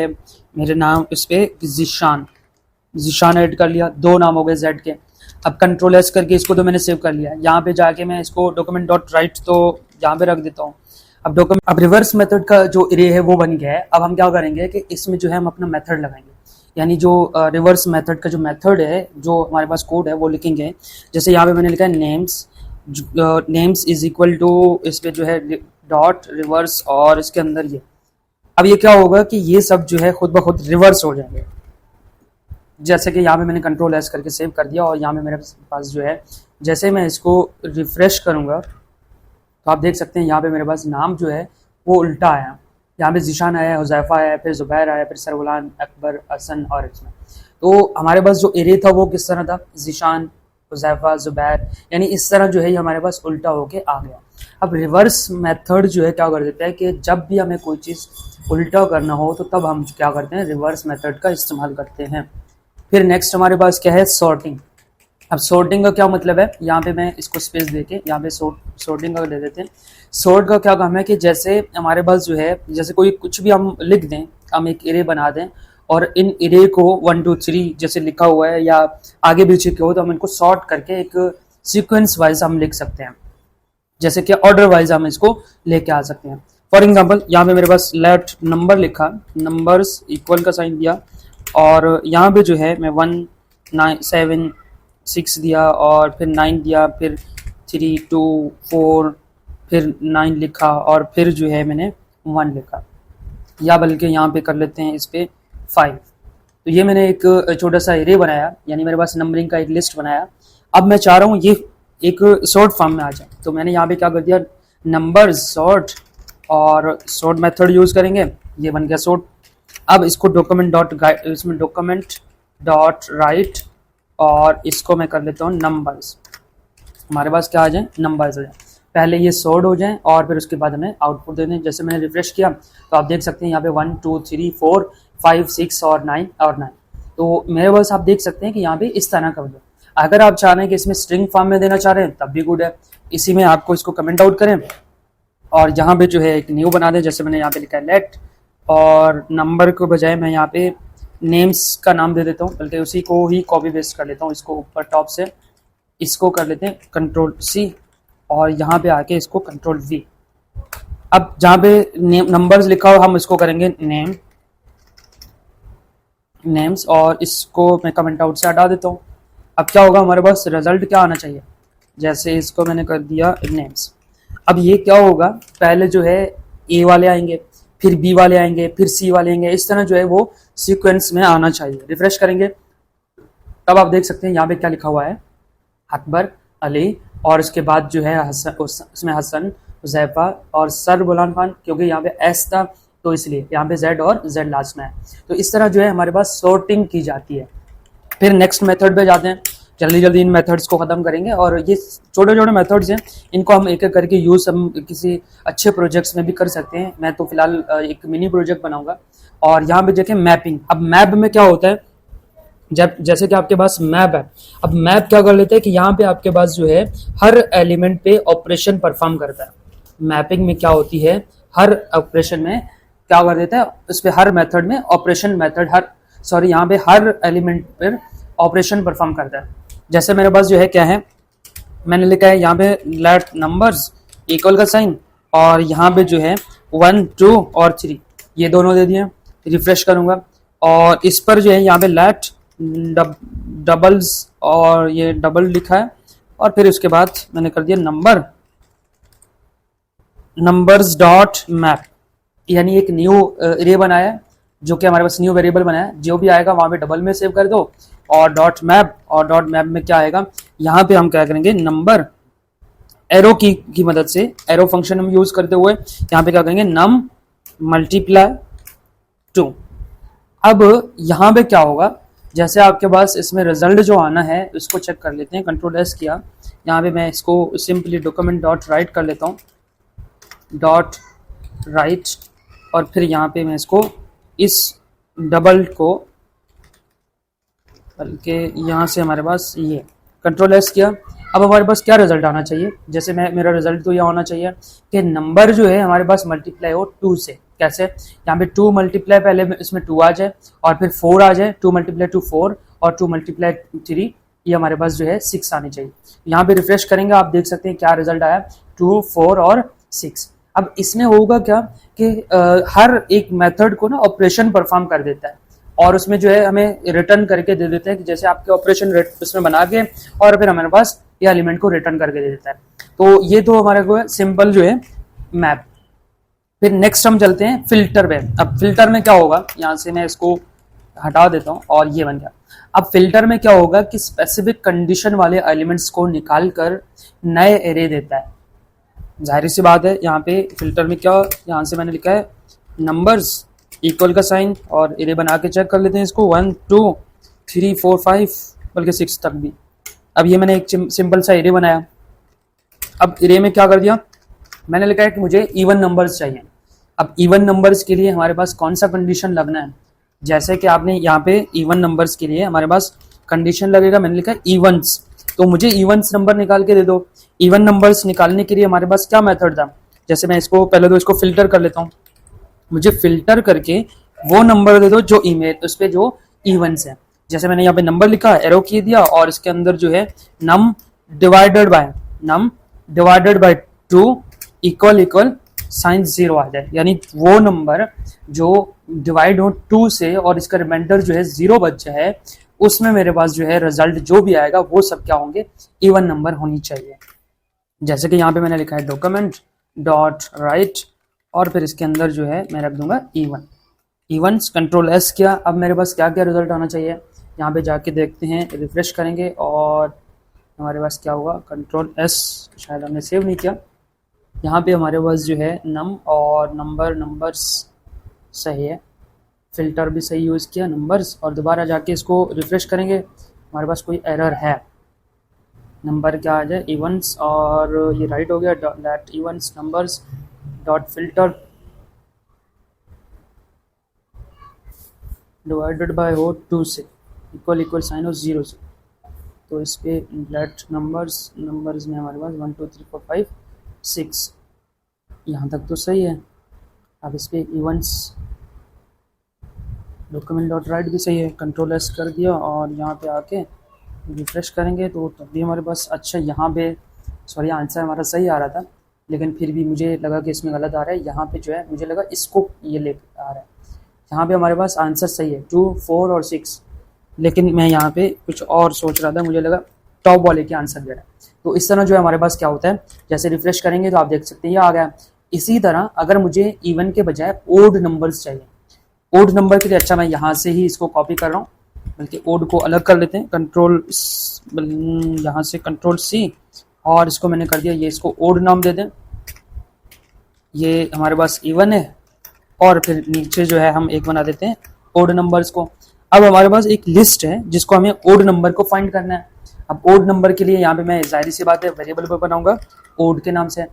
मेरे नाम इस पे जीशान ऐड कर लिया, 2 नाम हो गए जेड के। अब कंट्रोल एस करके इसको तो मैंने सेव कर लिया। यहाँ पे जाके मैं इसको डॉक्यूमेंट डॉट राइट तो यहाँ पे रख देता हूँ। अब रिवर्स मेथड का जो एरे है वो बन गया है। अब हम क्या करेंगे कि इसमें जो है हम अपना मेथड लगाएंगे, यानी जो रिवर्स मेथड का जो मेथड है, जो हमारे पास कोड है वो लिखेंगे। जैसे यहाँ पे मैंने लिखा है नेम्स इज इक्वल टू, इस पे जो है डॉट रिवर्स और इसके अंदर ये। अब ये क्या होगा कि ये सब जो है खुद ब खुद रिवर्स हो जाएंगे। जैसे कि यहाँ पे मैंने कंट्रोल एस करके सेव कर दिया और यहाँ पे मेरे पास जो है, जैसे मैं इसको रिफ्रेश करूँगा तो आप देख सकते हैं यहाँ पे मेरे पास नाम जो है वो उल्टा आया। यहाँ पे जीशान आया, हुज़ैफ़ा आया, फिर ज़ुबैर आया, फिर सरवलान, अकबर, हसन और इसमें। तो हमारे पास जो एरे था वो किस तरह था, जीशान, हुज़ैफ़ा, ज़ुबैर, यानी इस तरह जो है ये हमारे पास उल्टा होके आ गया। अब रिवर्स मेथड जो है क्या कर देता है कि जब भी हमें कोई चीज़ उल्टा करना हो तो तब हम क्या करते हैं, रिवर्स मेथड का इस्तेमाल करते हैं। फिर नेक्स्ट हमारे पास क्या है, सॉर्टिंग। अब सॉर्टिंग का क्या मतलब है, यहाँ पे मैं इसको स्पेस देके यहाँ पे सॉर्टिंग का दे देते हैं। सॉर्ट का क्या काम है कि जैसे हमारे पास जो है, जैसे कोई कुछ भी हम लिख दें, हम एक एरे बना दें और इन एरे को 1 2 3 जैसे लिखा हुआ है या आगे पीछे के हो तो हम इनको सॉर्ट करके एक सीक्वेंस वाइज हम लिख सकते हैं, जैसे कि ऑर्डर वाइज हम इसको लेके आ सकते हैं। फॉर एग्जाम्पल यहाँ पे मेरे पास लेट नंबर लिखा, नंबर्स इक्वल का साइन दिया और यहाँ पे जो है मैं 1 9 7 6 दिया और फिर 9 दिया, फिर 3 2 4 फिर 9 लिखा और फिर जो है मैंने 1 लिखा, या बल्कि यहाँ पे कर लेते हैं इस पे 5। तो ये मैंने एक छोटा सा एरे बनाया, यानी मेरे पास नंबरिंग का एक लिस्ट बनाया। अब मैं चाह रहा हूँ ये एक सॉर्ट फॉर्म में आ जाए, तो मैंने यहाँ पे क्या कर दिया, नंबर्स सॉर्ट और सॉर्ट मेथड यूज़ करेंगे, ये बन गया सॉर्ट। अब इसको डॉक्यूमेंट डॉट राइट और इसको मैं कर लेता हूँ नंबर्स। हमारे पास क्या आ जाए, नंबर्स हो जाए। पहले ये सॉर्ट हो जाए और फिर उसके बाद हमें आउटपुट दे दें। जैसे मैंने रिफ्रेश किया तो आप देख सकते हैं यहाँ पे 1 2 3 4 5 6 और 9 और 9। तो मेरे पास आप देख सकते हैं कि यहाँ पे इस तरह का बना। अगर आप चाह रहे हैं कि इसमें स्ट्रिंग फॉर्म में देना चाह रहे हैं तब भी गुड है, इसी में आपको इसको कमेंट आउट करें और यहाँ पे जो है एक न्यू बना दें। जैसे मैंने यहाँ पे लिखा है लेट और नंबर को बजाय मैं यहाँ पे नेम्स का नाम दे देता हूँ, बल्कि उसी को ही कॉपी पेस्ट कर लेता हूँ। इसको ऊपर टॉप से इसको कर लेते हैं कंट्रोल सी और यहाँ पे आके इसको कंट्रोल वी। अब जहाँ पे नंबर्स लिखा हो हम इसको करेंगे नेम्स और इसको मैं कमेंट आउट से हटा देता हूँ। अब क्या होगा, हमारे पास रिजल्ट क्या आना चाहिए, जैसे इसको मैंने कर दिया नेम्स। अब ये क्या होगा, पहले जो है ए वाले आएंगे, फिर बी वाले आएंगे, फिर सी वाले आएंगे, इस तरह जो है वो सीक्वेंस में आना चाहिए। रिफ्रेश करेंगे तब आप देख सकते हैं यहाँ पे क्या लिखा हुआ है, अकबर, अली और इसके बाद जो है उसमें हसन, हुज़ैफ़ा और सर बुलान खान, क्योंकि यहाँ पे एस था तो इसलिए यहाँ पे जेड और जेड लास्ट में है। तो इस तरह जो है हमारे पास सॉर्टिंग की जाती है। फिर नेक्स्ट मेथड पे जाते हैं, जल्दी जल्दी इन मेथड्स को ख़त्म करेंगे और ये छोटे छोटे मेथड्स हैं, इनको हम एक एक करके यूज़ हम किसी अच्छे प्रोजेक्ट्स में भी कर सकते हैं। मैं तो फिलहाल एक मिनी प्रोजेक्ट बनाऊंगा। और यहाँ पे देखें मैपिंग। अब मैप में क्या होता है, जब जैसे कि आपके पास मैप है, अब मैप क्या कर लेते हैं कि यहाँ पे आपके पास जो है हर एलिमेंट पे ऑपरेशन परफॉर्म करता है। मैपिंग में क्या होती है, हर ऑपरेशन में क्या कर देता है, उस पर हर मेथड में ऑपरेशन मेथड यहाँ पे हर एलिमेंट पर ऑपरेशन परफॉर्म करता है। जैसे मेरे पास जो है क्या है, मैंने लिखा है यहाँ पे लेट नंबर्स इक्वल का साइन और यहाँ पे जो है 1 2 और 3 ये दोनों दे दिए। रिफ्रेश करूँगा और इस पर जो है यहाँ पे लेट डबल्स और ये डबल लिखा है और फिर उसके बाद मैंने कर दिया नंबर्स डॉट मैप, यानी एक न्यू एरे बनाया जो कि हमारे पास न्यू वेरिएबल बनाया। जो भी आएगा वहाँ पे डबल में सेव कर दो और डॉट मैप, और डॉट मैप में क्या आएगा, यहाँ पे हम क्या करेंगे, नंबर एरो की मदद से, एरो फंक्शन हम यूज करते हुए यहाँ पे क्या करेंगे, नम मल्टीप्लाई 2। अब यहाँ पे क्या होगा, जैसे आपके पास इसमें रिजल्ट जो आना है इसको चेक कर लेते हैं। कंट्रोल एस किया, यहाँ पे मैं इसको सिंपली डॉक्यूमेंट डॉट राइट कर लेता हूँ, डॉट राइट और फिर यहाँ पे मैं इसको इस डबल को, बल्कि यहाँ से हमारे पास ये कंट्रोल एस किया, अब हमारे पास क्या रिजल्ट आना चाहिए, जैसे मेरा रिजल्ट तो यह होना चाहिए कि नंबर जो है हमारे पास मल्टीप्लाई हो 2 से। कैसे, यहाँ पे 2 मल्टीप्लाई पहले इसमें 2 आ जाए और फिर 4 आ जाए, 2 मल्टीप्लाई 2 4 और 2 मल्टीप्लाई 3 ये हमारे पास जो है 6 आनी चाहिए। यहाँ पे रिफ्रेश करेंगे आप देख सकते हैं क्या रिजल्ट आया, 2 4 और 6। अब इसमें होगा क्या कि हर एक मेथड को ना ऑपरेशन परफॉर्म कर देता है और उसमें जो है हमें रिटर्न करके दे देते हैं कि जैसे आपके ऑपरेशन उसमें बना के और फिर हमारे पास ये एलिमेंट को रिटर्न करके दे देता है। तो ये तो हमारे को सिंपल जो है मैप। फिर नेक्स्ट हम चलते हैं फिल्टर पे। अब फिल्टर में क्या होगा, यहाँ से मैं इसको हटा देता हूँ और ये बन गया। अब फिल्टर में क्या होगा कि स्पेसिफिक कंडीशन वाले एलिमेंट्स को निकाल कर नए एरे देता है। जाहिर सी बात है, यहाँ पे फिल्टर में क्या, यहाँ से मैंने लिखा है नंबर्स इक्वल का साइन और एरे बना के चेक कर लेते हैं इसको 1 2 3 4 5 बल्कि 6 तक भी। अब ये मैंने एक सिंपल सा एरे बनाया। अब एरे में क्या कर दिया, मैंने लिखा है कि मुझे इवन नंबर्स चाहिए। अब इवन नंबर्स के लिए हमारे पास कौन सा कंडीशन लगना है, जैसे कि आपने यहाँ पे इवन नंबर्स के लिए हमारे पास कंडीशन लगेगा, मैंने लिखा है इवन्स, तो मुझे इवन्स नंबर निकाल के दे दो। इवन नंबर्स निकालने के लिए हमारे पास क्या मेथड था, जैसे मैं इसको पहले तो इसको फिल्टर कर लेता हूँ, मुझे फिल्टर करके वो नंबर दे दो जो ईमेल उस पर जो इवन्स है। जैसे मैंने यहाँ पे नंबर लिखा, एरो की दिया और इसके अंदर जो है नम डिवाइडेड बाय 2 इक्वल साइन 0 आ जाए, यानी वो नंबर जो डिवाइड हो 2 से और इसका रिमाइंडर जो है 0 बच जाए, उसमें मेरे पास जो है रिजल्ट जो भी आएगा वो सब क्या होंगे, इवन नंबर होनी चाहिए। जैसे कि यहाँ पे मैंने लिखा है डॉक्यूमेंट डॉट राइट और फिर इसके अंदर जो है मैं रख दूंगा इवन्स, कंट्रोल एस किया। अब मेरे पास क्या क्या रिजल्ट आना चाहिए, यहाँ पे जाके देखते हैं, रिफ्रेश करेंगे और हमारे पास क्या होगा, कंट्रोल एस, शायद हमने सेव नहीं किया। यहाँ पे हमारे पास जो है नम और नंबर्स सही है, फिल्टर भी सही यूज़ किया, नंबर्स, और दोबारा जाके इसको रिफ्रेश करेंगे, हमारे पास कोई एरर है, नंबर क्या आ जाए इवन्स और ये राइट हो गया, dot evens numbers dot filter divided by हो 2 से इक्वल साइन हो 0 से। तो इस पे लेट नंबर्स में हमारे पास 1 2 3 4 5 6 यहाँ तक तो सही है। अब इस पे इवन्स डॉक्यूमेंट डॉट राइट भी सही है, कंट्रोल एस कर दिया और यहाँ पे आके रिफ्रेश करेंगे तो तब भी हमारे पास अच्छा, यहाँ पे सॉरी आंसर हमारा सही आ रहा था लेकिन फिर भी मुझे लगा कि इसमें गलत आ रहा है। यहाँ पे जो है मुझे लगा इसको ये ले आ रहा है, यहाँ पे हमारे पास आंसर सही है 2 4 और 6, लेकिन मैं यहाँ पे कुछ और सोच रहा था, मुझे लगा टॉप वाले के आंसर दे रहा है। तो इस तरह जो है हमारे पास क्या होता है, जैसे रिफ्रेश करेंगे तो आप देख सकते हैं ये आ गया। इसी तरह अगर मुझे इवन के बजाय ओड नंबर्स चाहिए, ओड नंबर के लिए अच्छा मैं यहाँ से ही इसको कॉपी कर रहा हूँ, बल्कि ओड को अलग कर लेते हैं, यहाँ से कंट्रोल सी और इसको मैंने कर दिया, ये इसको ओड नाम दे दें, ये हमारे पास इवन है और फिर नीचे जो है हम एक बना देते हैं ओड नंबर्स को। अब हमारे पास एक लिस्ट है जिसको हमें ओड नंबर को फाइंड करना है। अब ओड नंबर के लिए यहाँ पे मैं जाहिर सी बात है वेरिएबल पर बनाऊंगा ओड के नाम से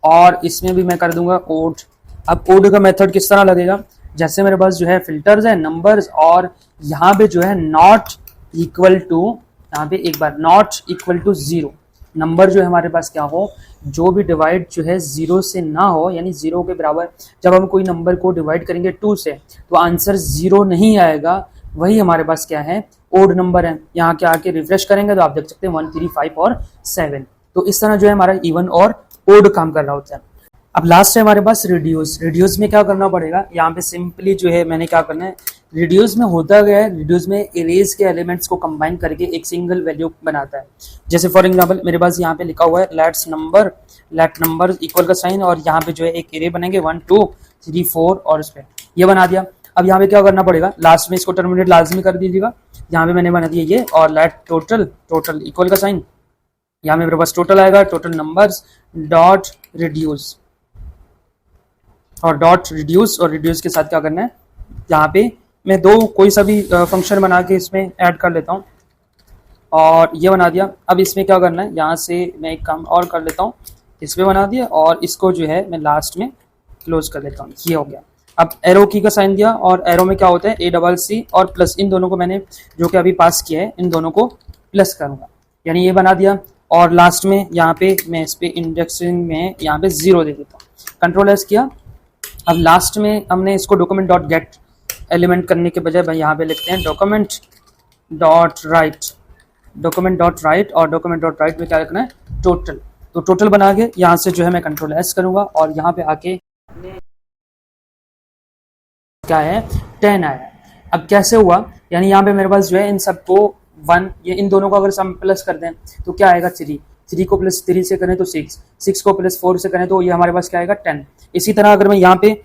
और इसमें भी मैं कर दूंगा ओड। अब ओड का मेथड किस तरह लगेगा, जैसे मेरे पास जो है फिल्टर्स है नंबर्स और यहाँ पे जो है नॉट इक्वल टू, यहाँ पे एक बार नॉट इक्वल टू 0, नंबर जो है हमारे पास क्या हो, जो भी डिवाइड जो है 0 से ना हो, यानी 0 के बराबर। जब हम कोई नंबर को डिवाइड करेंगे 2 से तो आंसर 0 नहीं आएगा, वही हमारे पास क्या है, ओड नंबर है। यहाँ के आके रिफ्रेश करेंगे तो आप देख सकते हैं 1 3 5 और 7। तो इस तरह जो है हमारा इवन और ओड काम कर रहा होता है। अब लास्ट है हमारे पास रिड्यूस में क्या करना पड़ेगा, यहाँ पे सिंपली जो है मैंने क्या करना है, रिड्यूस में होता गया है, रिड्यूस में इरेज के एलिमेंट्स को कंबाइन करके एक सिंगल वैल्यू बनाता है। जैसे फॉर एग्जांपल मेरे पास यहाँ पे लिखा हुआ है लेट नंबर इक्वल का साइन और यहाँ पे जो है एक एरे बनेंगे 1 2 3 4 और इस पे ये बना दिया। अब यहाँ पे क्या करना पड़ेगा, लास्ट में इसको टर्मिनेट लाजमी कर दीजिएगा। यहाँ पे मैंने बना दिया ये और लेट टोटल इक्वल का साइन, यहाँ में मेरे पास टोटल आएगा, टोटल नंबर्स डॉट रिड्यूस और रिड्यूस के साथ क्या करना है, यहाँ पे मैं कोई सा भी फंक्शन बना के इसमें ऐड कर लेता हूँ और ये बना दिया। अब इसमें क्या करना है, यहाँ से मैं एक काम और कर लेता हूँ, इसमें बना दिया और इसको जो है मैं लास्ट में क्लोज कर लेता हूँ, ये हो गया। अब एरो की का साइन दिया और एरो में क्या होता है ACC और प्लस, इन दोनों को मैंने जो कि अभी पास किया है इन दोनों को प्लस करूँगा। यानी ये बना दिया। और लास्ट में यहाँ पे मैं इस पे इंडेक्सिंग में यहाँ पे 0 दे देता हूँ। कंट्रोल एस किया। अब लास्ट में हमने इसको डॉक्यूमेंट डॉट गेट एलिमेंट करने के बजाय भाई यहाँ पे लिखते हैं document dot right. Document dot right और डॉक्यूमेंट डॉट राइट में क्या लिखना है, टोटल। तो टोटल बना के यहाँ से जो है मैं कंट्रोल एस करूँगा और यहाँ पे आके क्या है 10 आया। अब कैसे हुआ, यानी यहाँ पे मेरे पास जो है इन सबको 1, ये इन दोनों को अगर सम प्लस कर दें तो क्या आएगा 3, 3 को प्लस 3 से करें तो 6, 6 को प्लस 4 से करें तो ये हमारे पास क्या आएगा 10। इसी तरह अगर मैं यहाँ पे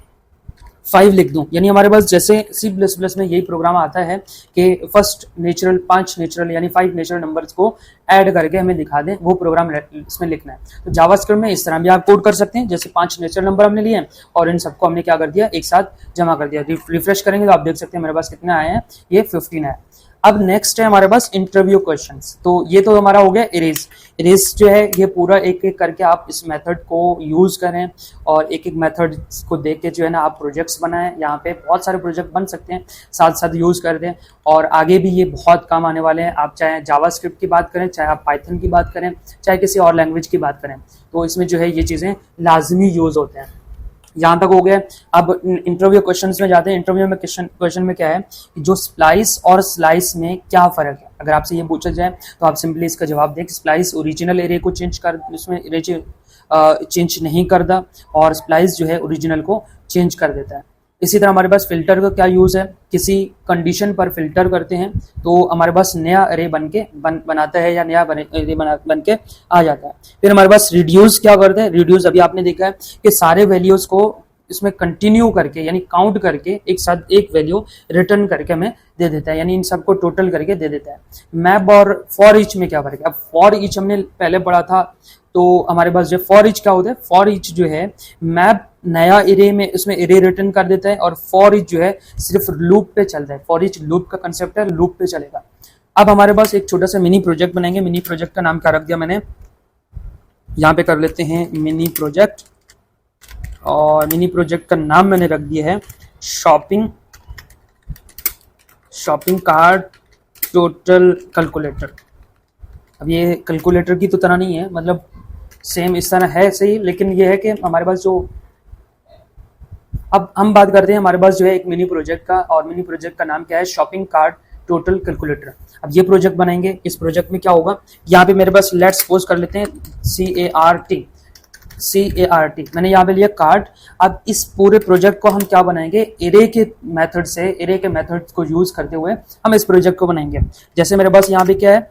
5 लिख दूं, यानी हमारे पास जैसे C++ में यही प्रोग्राम आता है कि फर्स्ट नेचुरल 5 नेचुरल यानी 5 नेचुरल नंबर्स को ऐड करके हमें दिखा दें, वो प्रोग्राम इसमें लिखना है। तो जावास्क्रिप्ट में इस तरह भी आप कोड कर सकते हैं, जैसे 5 नेचुरल नंबर हमने लिए और इन सबको हमने क्या कर दिया, एक साथ जमा कर दिया। रिफ्रेश करेंगे तो आप देख सकते हैं मेरे पास कितने आए हैं, ये 15 आए। अब नेक्स्ट है हमारे पास इंटरव्यू क्वेश्चंस। तो ये तो हमारा हो गया इरेज। इरेज जो है ये पूरा एक एक करके आप इस मेथड को यूज करें और एक एक मेथड को देख के जो है ना आप प्रोजेक्ट्स बनाएं। यहाँ पे बहुत सारे प्रोजेक्ट बन सकते हैं, साथ साथ यूज कर दें और आगे भी ये बहुत काम आने वाले हैं। आप चाहे जावास्क्रिप्ट की बात करें, चाहे आप पाइथन की बात करें, चाहे किसी और लैंग्वेज की बात करें, तो इसमें जो है ये चीज़ें लाजमी यूज होते हैं। यहाँ तक हो गया। अब इंटरव्यू क्वेश्चंस में जाते हैं। इंटरव्यू में क्वेश्चन में क्या है कि जो स्प्लाइस और स्लाइस में क्या फ़र्क है, अगर आपसे ये पूछा जाए तो आप सिंपली इसका जवाब दें। स्प्लाइस ओरिजिनल एरे को चेंज कर, उसमें एरे चेंज नहीं करता और स्प्लाइस जो है ओरिजिनल को चेंज कर देता है। इसी तरह हमारे पास फिल्टर का क्या यूज़ है, किसी कंडीशन पर फिल्टर करते हैं तो हमारे पास नया अरे बनाता है या नया अरे बन के आ जाता है। फिर हमारे पास रिड्यूस क्या करते हैं, रिड्यूस अभी आपने देखा है कि सारे वैल्यूज़ को इसमें कंटिन्यू करके यानी काउंट करके एक साथ एक वैल्यू रिटर्न करके हमें दे देता है, यानी इन सबको टोटल करके दे देता है। मैप और फॉर ईच में क्या फर्क है, अब फॉर ईच हमने पहले पढ़ा था तो हमारे पास जो फॉर ईच क्या होता है, फॉर ईच जो है मैप नया एरे में उसमें एरे रिटर्न कर देता है और फॉर ईच जो है सिर्फ लूप पे चलता है। फॉर ईच लूप का कंसेप्ट है, लूप पे चलेगा। अब हमारे पास एक छोटा सा मिनी प्रोजेक्ट बनाएंगे। मिनी प्रोजेक्ट का नाम क्या रख दिया मैंने, यहाँ पे कर लेते हैं मिनी प्रोजेक्ट और मिनी प्रोजेक्ट का नाम मैंने रख दिया है शॉपिंग कार्ट टोटल कैलकुलेटर। अब ये कैलकुलेटर की तो तरह नहीं है, मतलब सेम इस तरह है सही, लेकिन ये है कि हमारे पास जो, अब हम बात करते हैं हमारे पास जो है एक मिनी प्रोजेक्ट का, और मिनी प्रोजेक्ट का नाम क्या है, शॉपिंग कार्ट टोटल कैलकुलेटर। अब ये प्रोजेक्ट बनाएंगे, इस प्रोजेक्ट में क्या होगा, यहाँ पे मेरे पास लेट्स सपोज कर लेते हैं CART मैंने यहाँ पे लिया कार्ट। अब इस पूरे प्रोजेक्ट को हम क्या बनाएंगे, एरे के मेथड को यूज करते हुए हम इस प्रोजेक्ट को बनाएंगे। जैसे मेरे पास यहाँ पे क्या है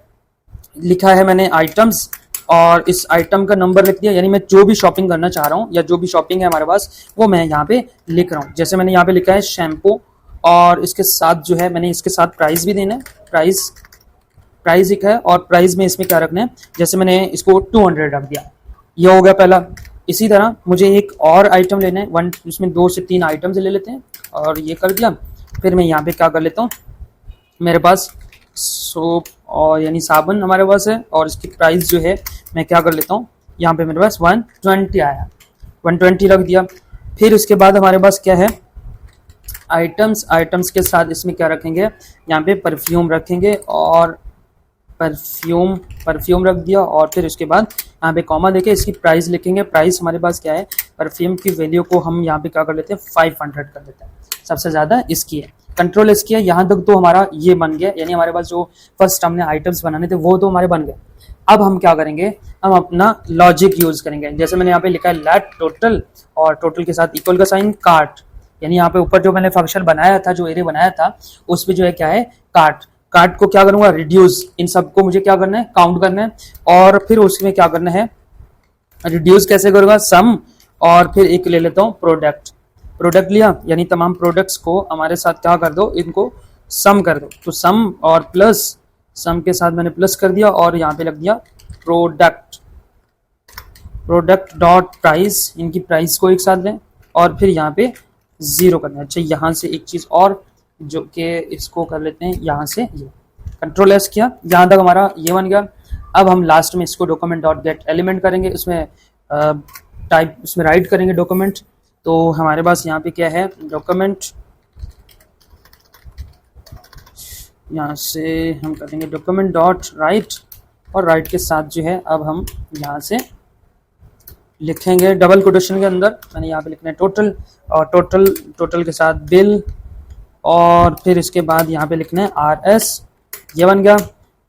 लिखा है मैंने आइटम्स, और इस आइटम का नंबर लिख दिया, यानी मैं जो भी शॉपिंग करना चाह रहा हूँ या जो भी शॉपिंग है हमारे पास वो मैं यहाँ पे लिख रहा हूँ। जैसे मैंने यहाँ पे लिखा है शैम्पू और इसके साथ जो है मैंने इसके साथ प्राइस भी देना है, प्राइस लिखा है और प्राइस में इसमें क्या रखना है, जैसे मैंने इसको 200 रख दिया, ये हो गया पहला। इसी तरह मुझे एक और आइटम लेना है, इसमें 2 से 3 आइटम्स ले लेते हैं और ये कर दिया। फिर मैं यहाँ पे क्या कर लेता हूँ, मेरे पास सोप और यानी साबुन हमारे पास है और इसकी प्राइस जो है मैं क्या कर लेता हूँ, यहाँ पे मेरे पास 120 आया, 120 रख दिया। फिर उसके बाद हमारे पास क्या है आइटम्स के साथ इसमें क्या रखेंगे, यहाँ पे परफ्यूम रखेंगे और परफ्यूम रख दिया और फिर उसके बाद यहाँ पे कॉमा देके इसकी प्राइस लिखेंगे। प्राइस हमारे पास क्या है, परफ्यूम की वैल्यू को हम यहाँ पे क्या कर लेते हैं 500 कर देते हैं, सबसे ज़्यादा इसकी है। कंट्रोल इसकी है। यहाँ तक तो हमारा ये बन गया, यानी हमारे पास जो फर्स्ट हमने आइटम्स बनाने थे वो तो हमारे बन गए। अब हम क्या करेंगे, हम अपना लॉजिक यूज करेंगे। जैसे मैंने यहाँ पे लिखा है लेट टोटल और टोटल के साथ इक्वल का साइन कार्ट, यानी यहाँ पे ऊपर जो मैंने फंक्शन बनाया था, जो एरे बनाया था उस पर जो है क्या है कार्ट को क्या करूंगा रिड्यूस, इन सबको मुझे क्या करना है काउंट करना है और फिर उसमें क्या करना है रिड्यूस कैसे करूंगा सम, और फिर एक ले लेता हूँ प्रोडक्ट लिया, यानी तमाम प्रोडक्ट्स को हमारे साथ क्या कर दो, इनको सम कर दो। तो सम और प्लस, सम के साथ मैंने प्लस कर दिया और यहाँ पे लग दिया प्रोडक्ट डॉट प्राइस, इनकी प्राइस को एक साथ लें और फिर यहाँ पे 0 करना है। अच्छा यहाँ से एक चीज़ और जो कि इसको कर लेते हैं, यहाँ से ये कंट्रोल एस किया, यहाँ तक हमारा ये बन गया। अब हम लास्ट में इसको डॉक्यूमेंट डॉट गेट एलिमेंट करेंगे, उसमें उसमें राइट करेंगे डॉक्यूमेंट। तो हमारे पास यहाँ पे क्या है डॉक्यूमेंट, यहाँ से हम करेंगे डॉक्यूमेंट डॉट राइट और राइट के साथ जो है अब हम यहाँ से लिखेंगे डबल कोटेशन के अंदर, मैंने यहाँ पे लिखना है टोटल, और टोटल के साथ बिल, और फिर इसके बाद यहाँ पे लिखना है RS, ये बन गया।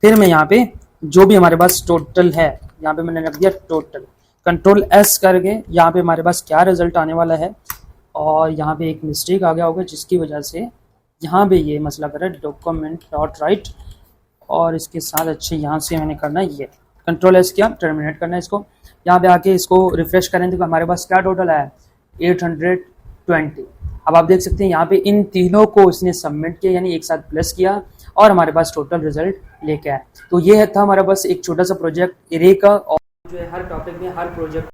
फिर मैं यहाँ पे जो भी हमारे पास टोटल है, यहाँ पे मैंने रख दिया टोटल, कंट्रोल S करके यहाँ पे हमारे पास क्या रिजल्ट आने वाला है, और यहाँ पे एक मिस्टेक आ गया होगा जिसकी वजह से यहाँ पे ये मसला कर रहा है डॉक्यूमेंट डॉट राइट, और इसके साथ अच्छे यहाँ से मैंने करना है ये कंट्रोल S किया, टर्मिनेट करना है इसको। यहाँ पे आके इसको रिफ्रेश करें तो हमारे पास क्या टोटल है 820। अब आप देख सकते हैं यहाँ पे इन तीनों को इसने सबमिट किया, यानी एक साथ प्लस किया और हमारे पास टोटल रिजल्ट लेके आया। तो ये था हमारा बस एक छोटा सा प्रोजेक्ट इरे का, और जो है हर टॉपिक में हर प्रोजेक्ट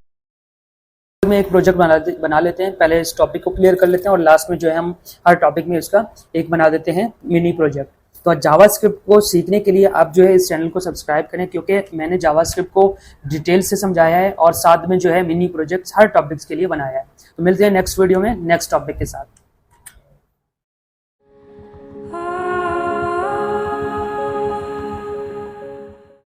में एक प्रोजेक्ट बना लेते हैं। पहले इस टॉपिक को क्लियर कर लेते हैं और लास्ट में जो है हम हर टॉपिक में इसका एक बना देते हैं मिनी प्रोजेक्ट। तो जावास्क्रिप्ट को सीखने के लिए आप जो है इस चैनल को सब्सक्राइब करें, क्योंकि मैंने जावास्क्रिप्ट को डिटेल से समझाया है और साथ में जो है मिनी प्रोजेक्ट्स हर टॉपिक्स के लिए बनाया है। तो मिलते हैं नेक्स्ट वीडियो में नेक्स्ट टॉपिक के साथ।